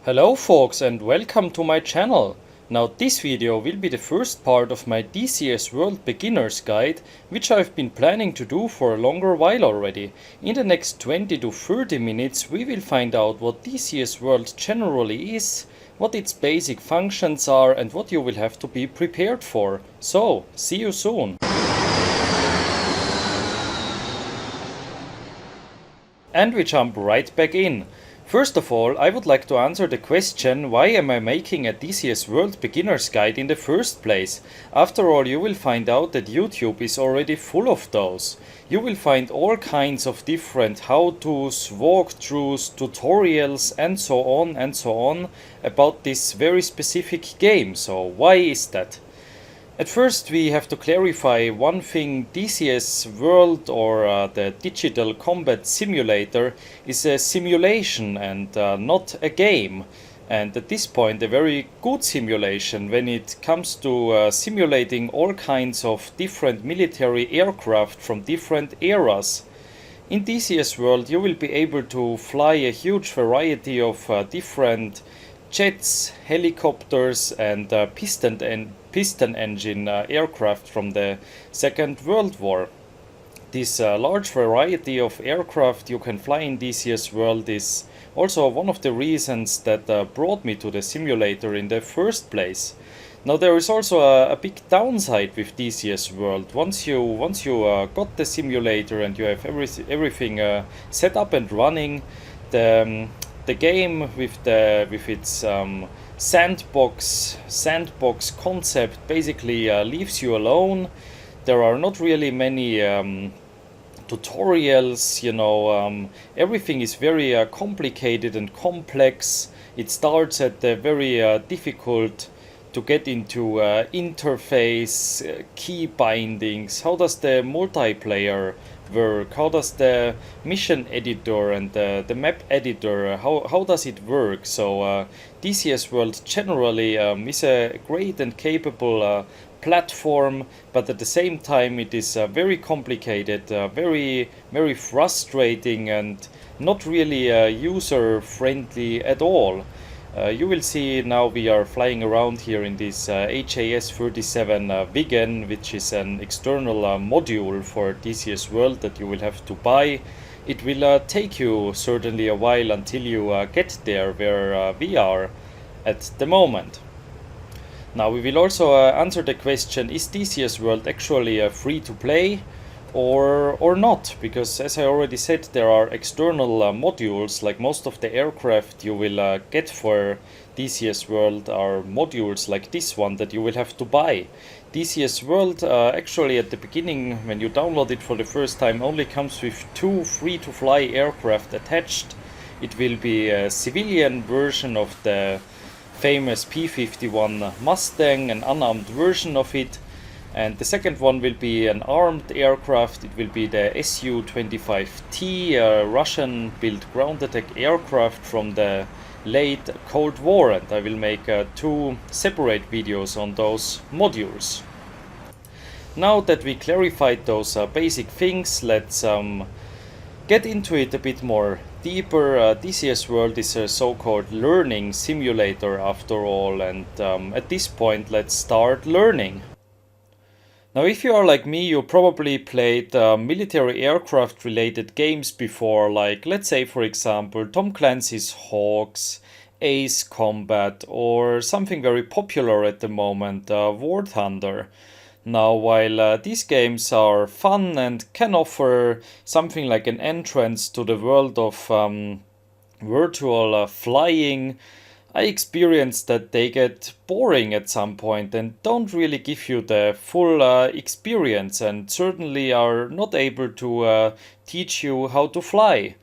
Hello folks and welcome to my channel. Now this video will be the first part of my DCS World Beginner's Guide, which I've been planning to do for a longer while already. In the next 20 to 30 minutes we will find out what DCS World generally is, what its basic functions are and what you will have to be prepared for. So, see you soon! And we jump right back in. First of all, I would like to answer the question, why am I making a DCS World Beginner's Guide in the first place? After all, you will find out that YouTube is already full of those. You will find all kinds of different how-tos, walkthroughs, tutorials and so on about this very specific game. So why is that? At first we have to clarify one thing. DCS World, or the Digital Combat Simulator, is a simulation and not a game. And at this point a very good simulation when it comes to simulating all kinds of different military aircraft from different eras. In DCS World you will be able to fly a huge variety of different jets, helicopters and piston engine aircraft from the Second World War. This large variety of aircraft you can fly in DCS World is also one of the reasons that brought me to the simulator in the first place. Now there is also a big downside with DCS World. Once you got the simulator and you have everything set up and running, the game with its sandbox concept basically leaves you alone. There are not really many tutorials, everything is very complicated and complex. It starts at the very difficult to get into interface, key bindings. How does the multiplayer work? How does the mission editor and the map editor, how does it work? So DCS World generally is a great and capable platform, but at the same time it is very complicated, very frustrating and not really user friendly at all. You will see now we are flying around here in this HAS-37 Vigen, which is an external module for DCS World that you will have to buy. It will take you certainly a while until you get there where we are at the moment. Now we will also answer the question, is DCS World actually free to play? Or not, because as I already said, there are external modules. Like most of the aircraft you will get for DCS World are modules like this one that you will have to buy. DCS World actually at the beginning, when you download it for the first time, only comes with 2 free-to-fly aircraft attached. It will be a civilian version of the famous P-51 Mustang, an unarmed version of it. And the second one will be an armed aircraft. It will be the Su-25T, a Russian-built ground attack aircraft from the late Cold War, and I will make 2 separate videos on those modules. Now that we clarified those basic things, let's get into it a bit more deeper. DCS World is a so-called learning simulator after all, and at this point let's start learning. Now if you are like me, you probably played military aircraft related games before, like let's say for example Tom Clancy's Hawks, Ace Combat, or something very popular at the moment, War Thunder. Now while these games are fun and can offer something like an entrance to the world of virtual flying, I experienced that they get boring at some point and don't really give you the full experience, and certainly are not able to teach you how to fly.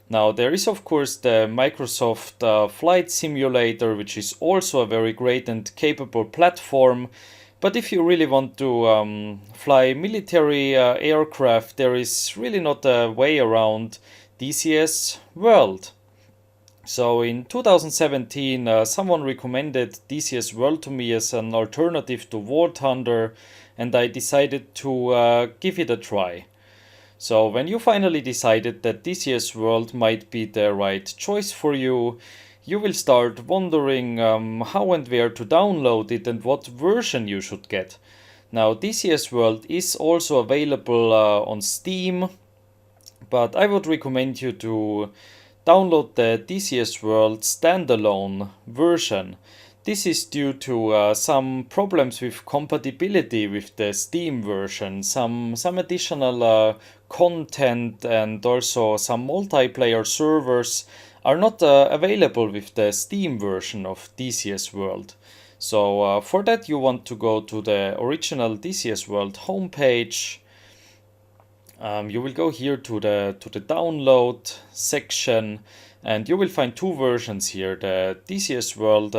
Now there is of course the Microsoft Flight Simulator, which is also a very great and capable platform. But if you really want to fly military aircraft, there is really not a way around DCS World. So in 2017 someone recommended DCS World to me as an alternative to War Thunder, and I decided to give it a try. So when you finally decided that DCS World might be the right choice for you, you will start wondering how and where to download it and what version you should get. Now, DCS World is also available on Steam, but I would recommend you to download the DCS World standalone version. This is due to some problems with compatibility with the Steam version, some additional content, and also some multiplayer servers are not available with the Steam version of DCS World. So for that you want to go to the original DCS World homepage. You will go here to the download section, and you will find two versions here: the DCS World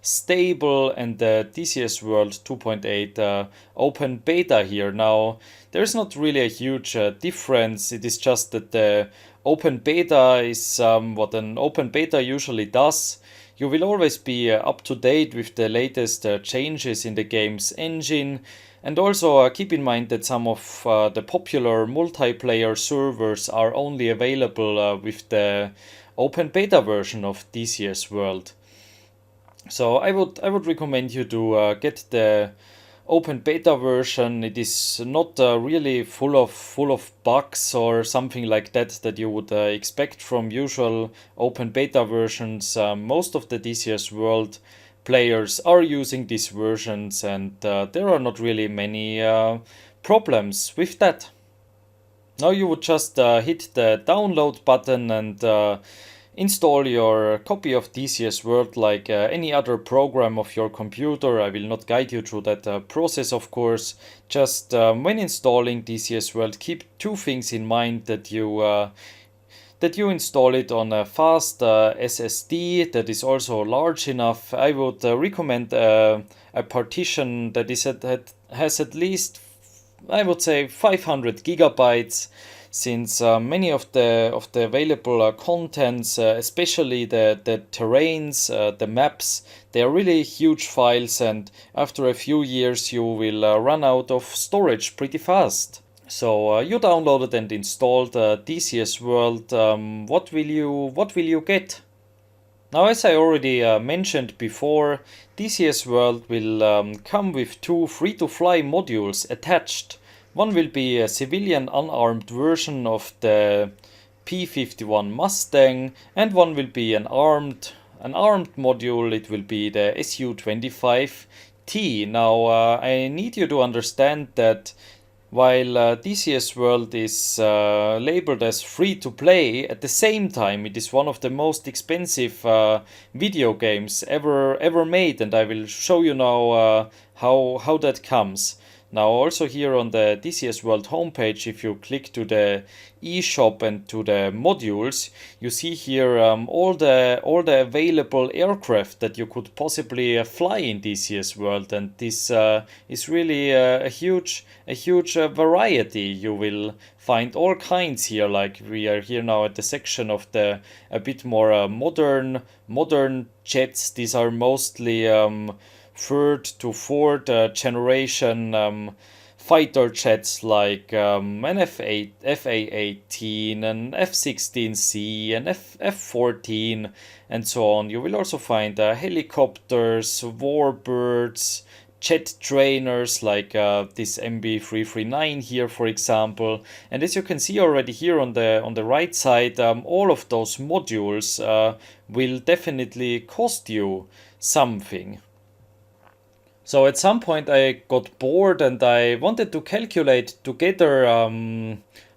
stable and the DCS World 2.8 open beta here. Now, there's not really a huge difference. It is just that the open beta is what an open beta usually does. You will always be up to date with the latest changes in the game's engine. And also keep in mind that some of the popular multiplayer servers are only available with the open beta version of DCS World. So I would recommend you to get the open beta version. It is not really full of bugs or something like that you would expect from usual open beta versions. Most of the DCS World players are using these versions, and there are not really many problems with that. Now you would just hit the download button and install your copy of DCS World like any other program of your computer. I will not guide you through that process, of course. Just when installing DCS World, keep two things in mind: that you install it on a fast SSD that is also large enough. I would recommend a partition that has at least, I would say, 500 gigabytes, since many of the available contents, especially the terrains, the maps, they are really huge files, and after a few years you will run out of storage pretty fast. So you downloaded and installed DCS World. What will you get? Now, as I already mentioned before, DCS World will come with two free-to-fly modules attached. One will be a civilian unarmed version of the P-51 Mustang, and one will be an armed module. It will be the Su-25T. Now, I need you to understand that while DCS World is labeled as free to play, at the same time it is one of the most expensive video games ever made, and I will show you now how that comes. Now, also here on the DCS World homepage, if you click to the eShop and to the modules, you see here all the available aircraft that you could possibly fly in DCS World, and this is really a huge variety. You will find all kinds here. Like, we are here now at the section of the a bit more modern jets. These are mostly third to fourth generation fighter jets, like an FA-18, an F-16C, an F-14, and so on. You will also find helicopters, warbirds, jet trainers like this MB339 here, for example. And as you can see already here on the right side, all of those modules will definitely cost you something. So at some point I got bored and I wanted to calculate together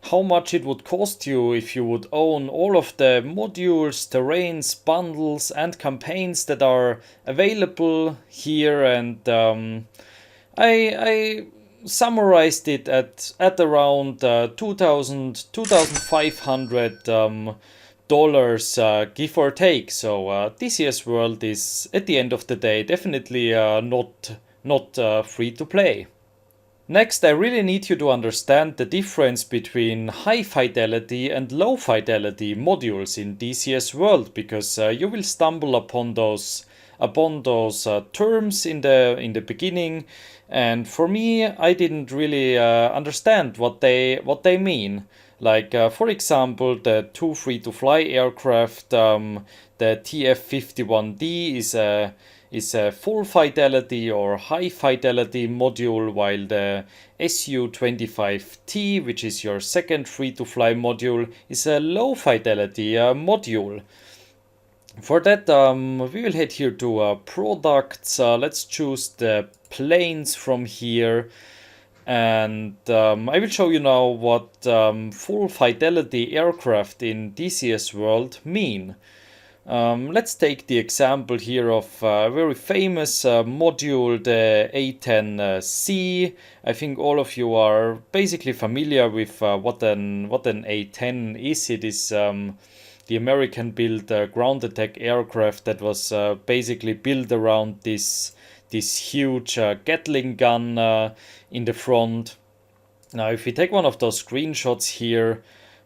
how much it would cost you if you would own all of the modules, terrains, bundles, and campaigns that are available here, and I summarized it at around 2,500 dollars, give or take. So DCS World is, at the end of the day, definitely not free to play. Next, I really need you to understand the difference between high fidelity and low fidelity modules in DCS World, because you will stumble upon those terms in the beginning, and for me, I didn't really understand what they mean. Like for example, the two free-to-fly aircraft, the TF-51D is a full fidelity or high fidelity module, while the Su-25T, which is your second free-to-fly module, is a low fidelity module. For that, we will head here to products. Let's choose the planes from here. And I will show you now what full fidelity aircraft in DCS world mean. Let's take the example here of a very famous module, the A10C. I think all of you are basically familiar with what an A10 is. It is the American-built ground attack aircraft that was basically built around this huge Gatling gun in the front. Now, if we take one of those screenshots here,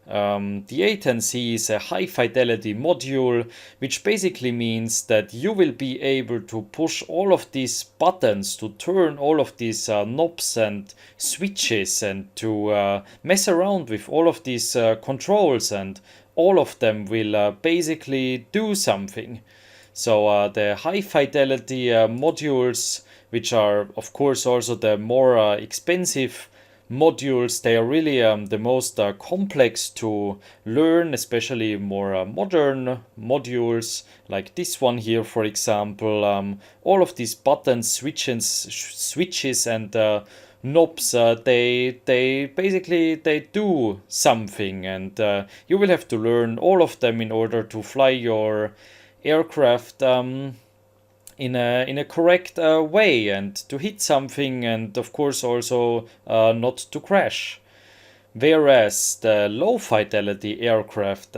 the A10C is a high fidelity module, which basically means that you will be able to push all of these buttons, to turn all of these knobs and switches, and to mess around with all of these controls, and all of them will basically do something. So the high fidelity modules, which are of course also the more expensive modules, they are really the most complex to learn, especially more modern modules like this one here, for example. All of these buttons, switches and knobs, they basically they do something, and you will have to learn all of them in order to fly your aircraft in a correct way, and to hit something, and of course also not to crash. Whereas the low fidelity aircraft,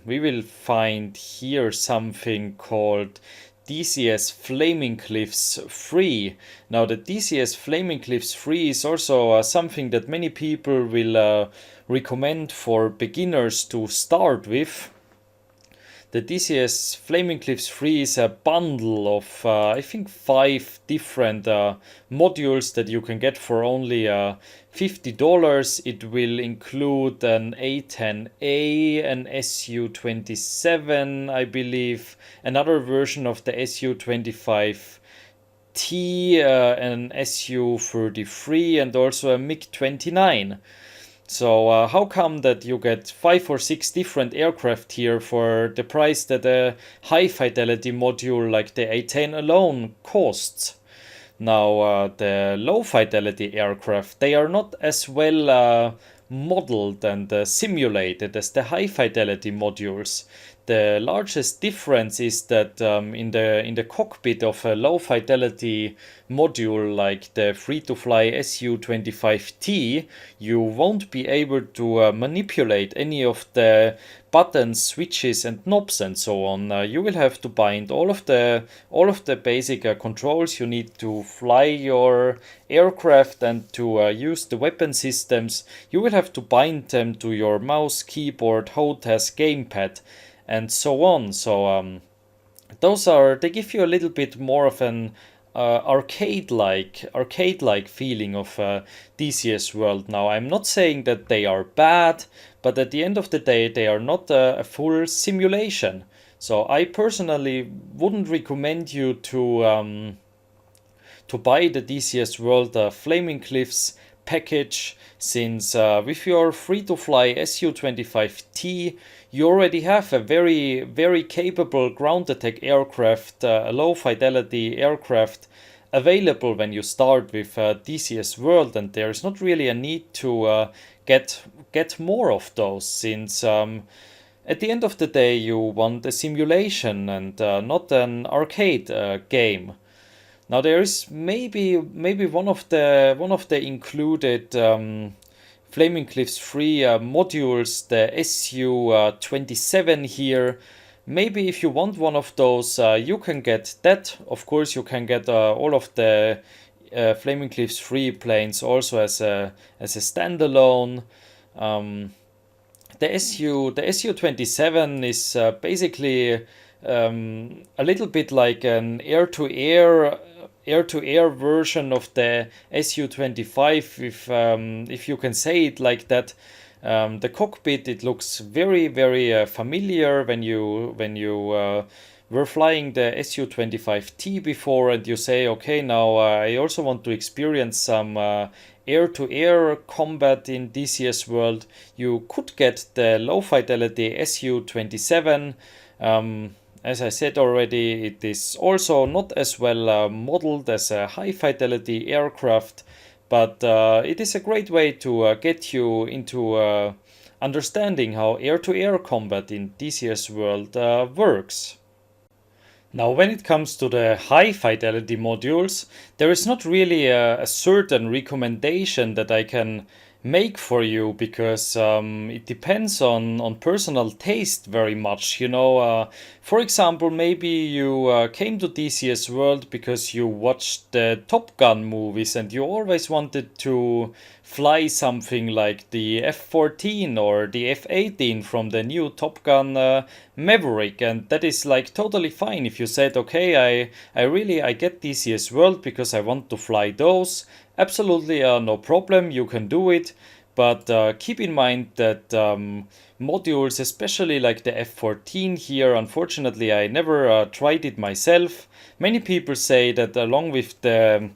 we will find here something called DCS Flaming Cliffs 3. Now, the DCS Flaming Cliffs 3 is also something that many people will recommend for beginners to start with. The DCS Flaming Cliffs 3 is a bundle of, I think, 5 different modules that you can get for only $50. It will include an A10A, an Su-27, I believe, another version of the Su-25T, an Su-33, and also a MiG-29. So how come that you get 5 or 6 different aircraft here for the price that a high fidelity module like the A10 alone costs? Now the low fidelity aircraft, they are not as well modeled and simulated as the high fidelity modules. The largest difference is that in the cockpit of a low fidelity module like the free-to-fly Su-25T, you won't be able to manipulate any of the buttons, switches, and knobs and so on. You will have to bind all of the basic controls you need to fly your aircraft and to use the weapon systems. You will have to bind them to your mouse, keyboard, HOTAS, gamepad, and so on. So they give you a little bit more of an arcade-like feeling of DCS world. Now, I'm not saying that they are bad, but at the end of the day, they are not a full simulation. So I personally wouldn't recommend you to buy the DCS World Flaming Cliffs package, since with your free-to-fly Su-25T, you already have a very, very capable ground attack aircraft, a low fidelity aircraft available when you start with DCS World, and there's not really a need to get more of those, since at the end of the day you want a simulation and not an arcade game. Now there is maybe one of the included Flaming Cliffs 3 modules, the Su-27 here. Maybe if you want one of those, you can get that. Of course, you can get all of the Flaming Cliffs 3 planes also as a standalone. The Su-27 is basically a little bit like an air-to-air version of the Su-25, if you can say it like that. The cockpit, it looks very, very familiar when you were flying the Su-25T before, and you say, okay, now I also want to experience some air-to-air combat in DCS world. You could get the low-fidelity Su-27. As I said already, it is also not as well modeled as a high-fidelity aircraft, but it is a great way to get you into understanding how air-to-air combat in DCS world works. Now, when it comes to the high fidelity modules, there is not really a certain recommendation that I can make for you because it depends on personal taste very much. For example, maybe you came to DCS World because you watched the Top Gun movies and you always wanted to fly something like the F-14 or the F-18 from the new Top Gun Maverick, and that is like totally fine if you said, okay, I get DCS World because I want to fly those. Absolutely no problem, you can do it. But keep in mind that modules, especially like the F-14 here, unfortunately I never tried it myself. Many people say that along with the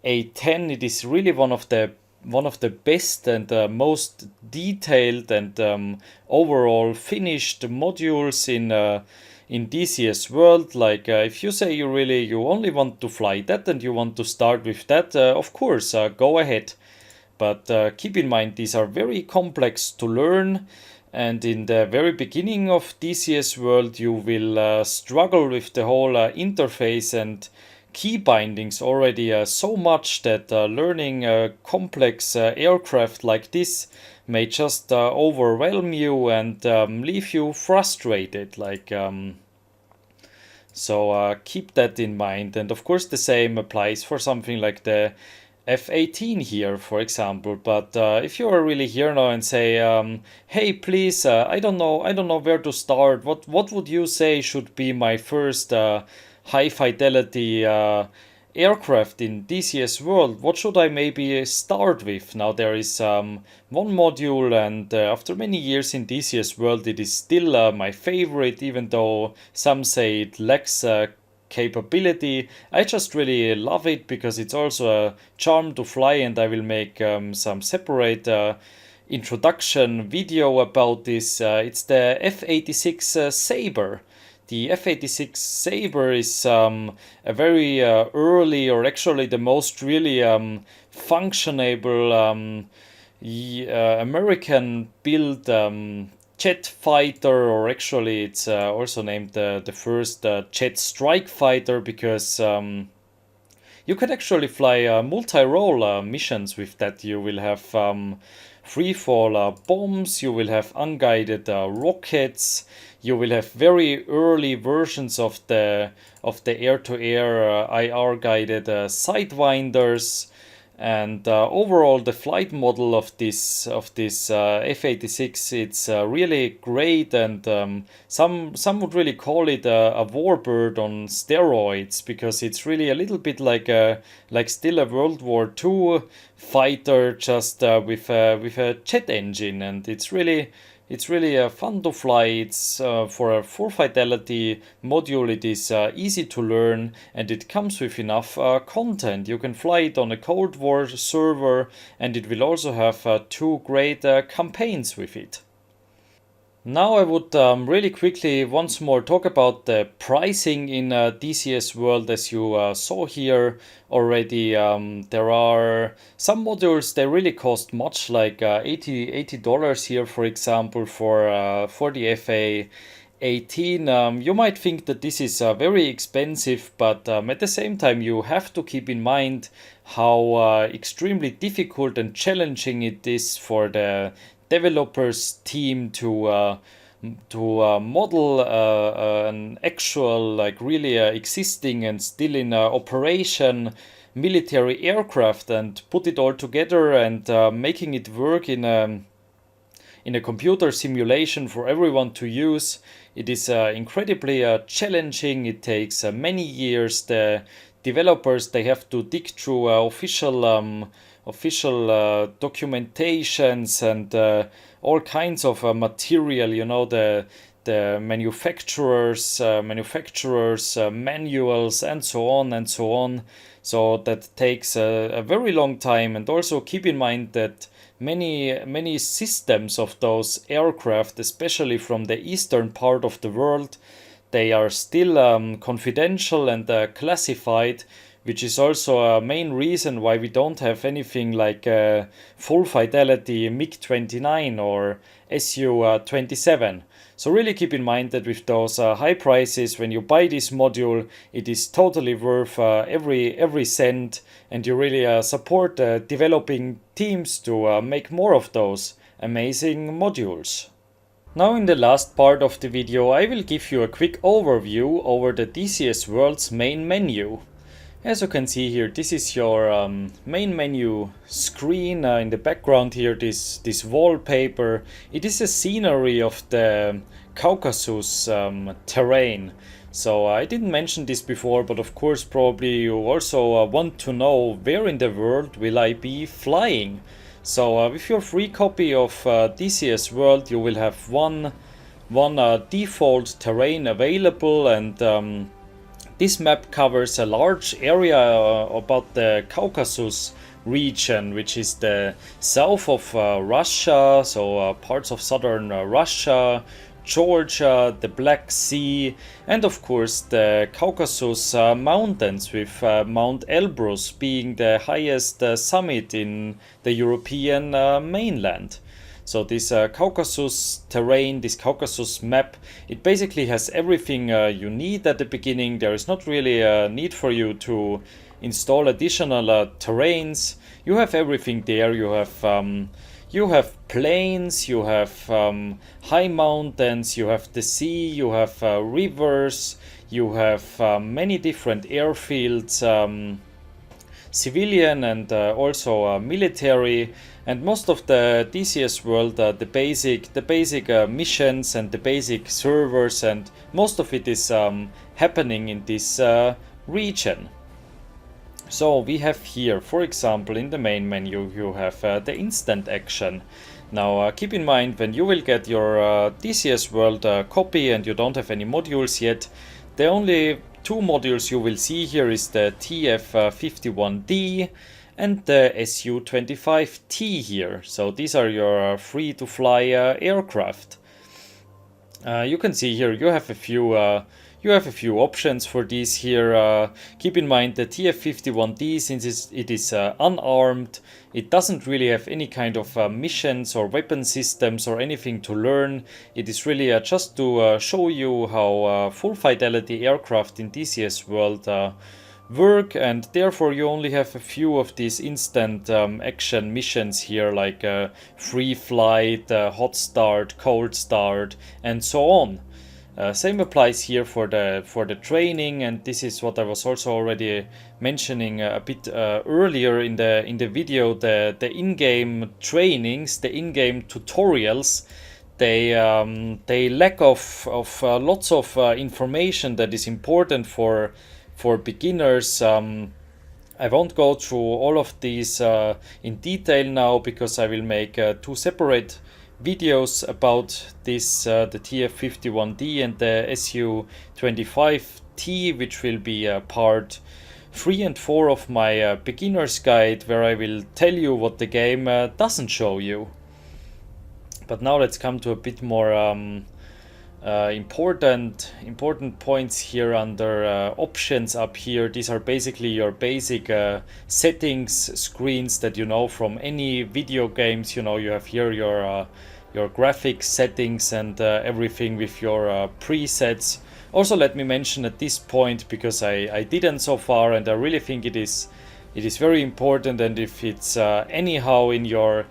A10, it is really one of the best and most detailed and overall finished modules in DCS world. Like if you say you only want to fly that and you want to start with that, of course, go ahead. But keep in mind these are very complex to learn. And in the very beginning of DCS world, you will struggle with the whole interface and key bindings already so much that learning a complex aircraft like this may just overwhelm you and leave you frustrated. So keep that in mind. And of course, the same applies for something like the F-18 here, for example. But if you are really here now and say, hey, please, I don't know where to start. What would you say should be my first high fidelity aircraft in DCS world? What should I maybe start with? Now there is one module, and after many years in DCS world, it is still my favorite, even though some say it lacks capability. I just really love it because it's also a charm to fly, and I will make some separate introduction video about this. It's the F-86 Sabre. The F-86 Sabre is a very early, or actually the most really functionable American built jet fighter, or actually it's also named the first jet strike fighter because you can actually fly multi-role missions with that. You will have free fall bombs, you will have unguided rockets, you will have very early versions of the air-to-air IR guided sidewinders, and overall the flight model of this F-86, it's really great, and some would really call it a warbird on steroids because it's really a little bit like still a World War II fighter, just with a jet engine, and it's really fun to fly. It's for a full fidelity module. It is easy to learn, and it comes with enough content. You can fly it on a Cold War server, and it will also have two great campaigns with it. Now I would really quickly once more talk about the pricing in DCS World. As you saw here already, there are some modules they really cost much, like $80 here, for example, for the FA 18. You might think that this is very expensive, but at the same time, you have to keep in mind how extremely difficult and challenging it is for the developers team to model an actual, like really existing and still in operation military aircraft and put it all together and making it work in a computer simulation for everyone to use. It is incredibly challenging. It takes many years. The developers, they have to dig through official documentations and all kinds of material, you know, the manufacturers manuals and so on and so on. So that takes a very long time. And also keep in mind that many systems of those aircraft, especially from the eastern part of the world, they are still confidential and classified, which is also a main reason why we don't have anything like full fidelity MiG-29 or Su-27. So really keep in mind that with those high prices, when you buy this module, it is totally worth every cent, and you really support developing teams to make more of those amazing modules. Now in the last part of the video, I will give you a quick overview over the DCS World's main menu. As you can see here, this is your main menu screen. In the background here, this wallpaper. It is a scenery of the Caucasus terrain. So I didn't mention this before, but of course probably you also want to know where in the world will I be flying. So with your free copy of DCS World, you will have one default terrain available, and this map covers a large area about the Caucasus region, which is the south of Russia, so parts of southern Russia, Georgia, the Black Sea, and of course the Caucasus Mountains, with Mount Elbrus being the highest summit in the European mainland. So this Caucasus terrain, this Caucasus map, it basically has everything you need at the beginning. There is not really a need for you to install additional terrains. You have everything there. You have plains, you have high mountains, you have the sea, you have rivers, you have many different airfields, civilian and also military, and most of the DCS world, the basic missions and the basic servers, and most of it is happening in this region. So we have here, for example, in the main menu, you have the instant action. Now keep in mind, when you will get your DCS World copy and you don't have any modules yet, the only two modules you will see here is the TF-51D and the Su-25T here. So these are your free to fly aircraft. You can see here you have a few options for these here. Keep in mind the TF-51D, since it is unarmed, it doesn't really have any kind of missions or weapon systems or anything to learn. It is really just to show you how full fidelity aircraft in DCS world work, and therefore you only have a few of these instant action missions here, like free flight, hot start, cold start, and so on. Same applies here for the training, and this is what I was also already mentioning a bit earlier in the video. The in-game trainings, the in-game tutorials, they lack of lots of information that is important for beginners. I won't go through all of these in detail now, because I will make two separate videos about this, the TF-51D and the Su-25T, which will be part 3 and 4 of my beginner's guide, where I will tell you what the game doesn't show you. But now let's come to a bit more important points here under options up here. These are basically your basic settings screens that you know from any video games. You know, you have here your graphics settings and everything with your presets. Also, let me mention at this point, because I didn't so far, and I really think it is very important, and if it's anyhow in your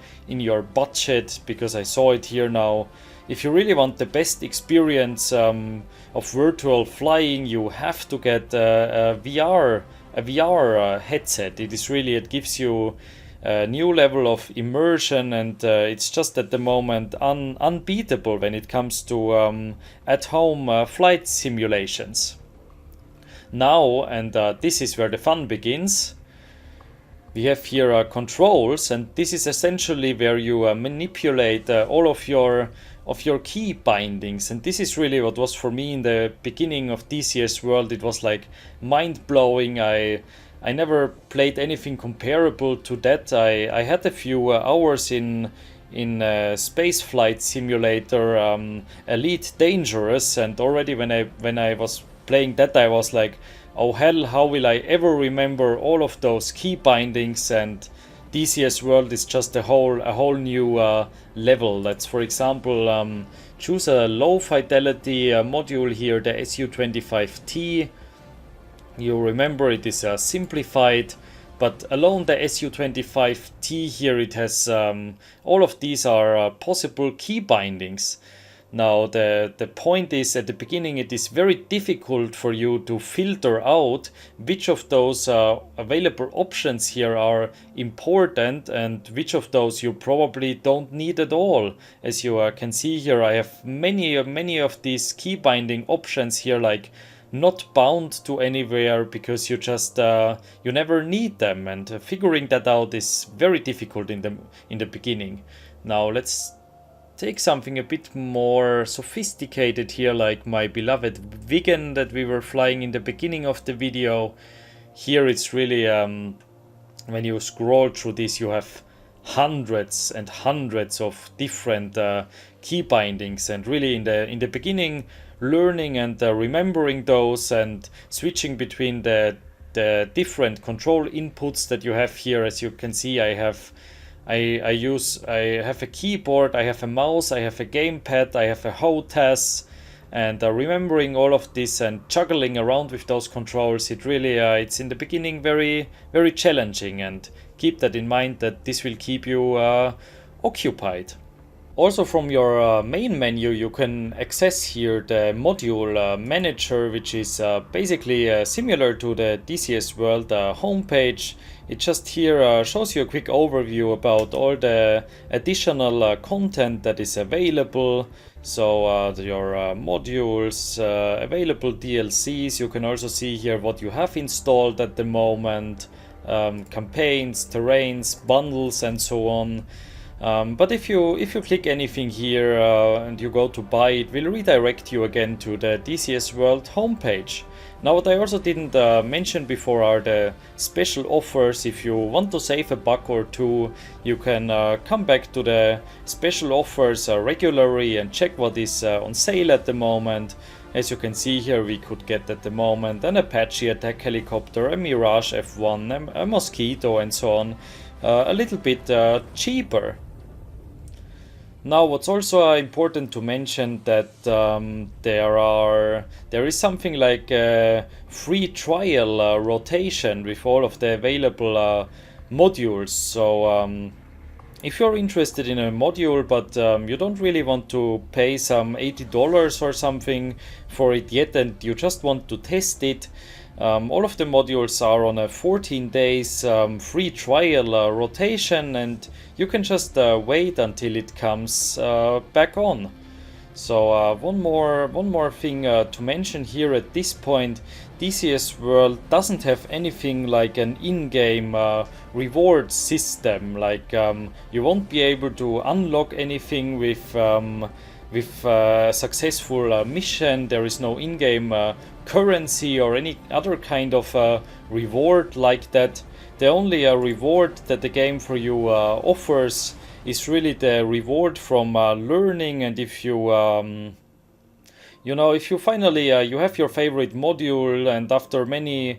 budget, because I saw it here now, if you really want the best experience of virtual flying, you have to get a VR headset. It gives you a new level of immersion, and it's just at the moment unbeatable when it comes to at-home flight simulations. Now, and this is where the fun begins, We have here controls, and this is essentially where you manipulate all of your key bindings. And this is really what was for me in the beginning of DCS World. It was like mind-blowing. I never played anything comparable to that. I had a few hours in space flight simulator, Elite Dangerous, and already when I was playing that, I was like, oh hell, how will I ever remember all of those key bindings? And DCS World is just a whole new level. Let's, for example, choose a low fidelity module here, the SU25T. You remember it is simplified, but alone the SU25T here, it has all of these are possible key bindings. Now the point is, at the beginning it is very difficult for you to filter out which of those available options here are important and which of those you probably don't need at all. As you can see here, I have many of these key binding options here, like not bound to anywhere, because you just you never need them, and figuring that out is very difficult in the beginning. Now let's take something a bit more sophisticated here, like my beloved Vigen that we were flying in the beginning of the video. Here it's really when you scroll through this, you have hundreds and hundreds of different key bindings, and really in the beginning, learning and remembering those and switching between the different control inputs that you have here. As you can see, I have a keyboard, I have a mouse, I have a gamepad, I have a HOTAS, and remembering all of this and juggling around with those controls, it really it's in the beginning very challenging, and keep that in mind that this will keep you occupied. Also from your main menu, you can access here the module manager, which is basically similar to the DCS World homepage. It just here shows you a quick overview about all the additional content that is available. So your modules, available DLCs, you can also see here what you have installed at the moment, campaigns, terrains, bundles, and so on. But if you click anything here and you go to buy, it will redirect you again to the DCS World homepage. Now, what I also didn't mention before are the special offers. If you want to save a buck or two, you can come back to the special offers regularly and check what is on sale at the moment. As you can see here, we could get at the moment an Apache attack helicopter, a Mirage F1, a Mosquito, and so on, a little bit cheaper. Now, what's also important to mention that there is something like a free trial rotation with all of the available modules. So if you're interested in a module but you don't really want to pay some $80 or something for it yet, and you just want to test it, all of the modules are on a 14 days free trial rotation, and you can just wait until it comes back on. So one more thing to mention here at this point: DCS World doesn't have anything like an in-game reward system. Like you won't be able to unlock anything with a successful mission. There is no in-game currency or any other kind of reward like that. The only reward that the game for you offers is really the reward from learning. And if you if you finally you have your favorite module, and after many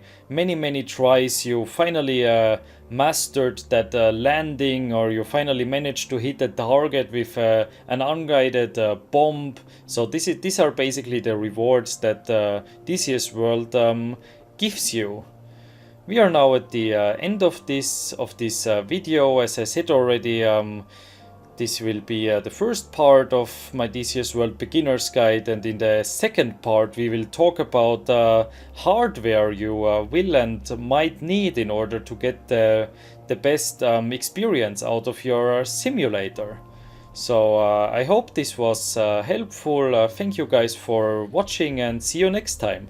tries you finally mastered that landing, or you finally managed to hit a target with an unguided bomb. So these are basically the rewards that DCS World gives you. We are now at the end of this video. As I said already, this will be the first part of my DCS World Beginner's Guide, and in the second part we will talk about hardware you will and might need in order to get the best experience out of your simulator. So I hope this was helpful. Thank you guys for watching, and see you next time.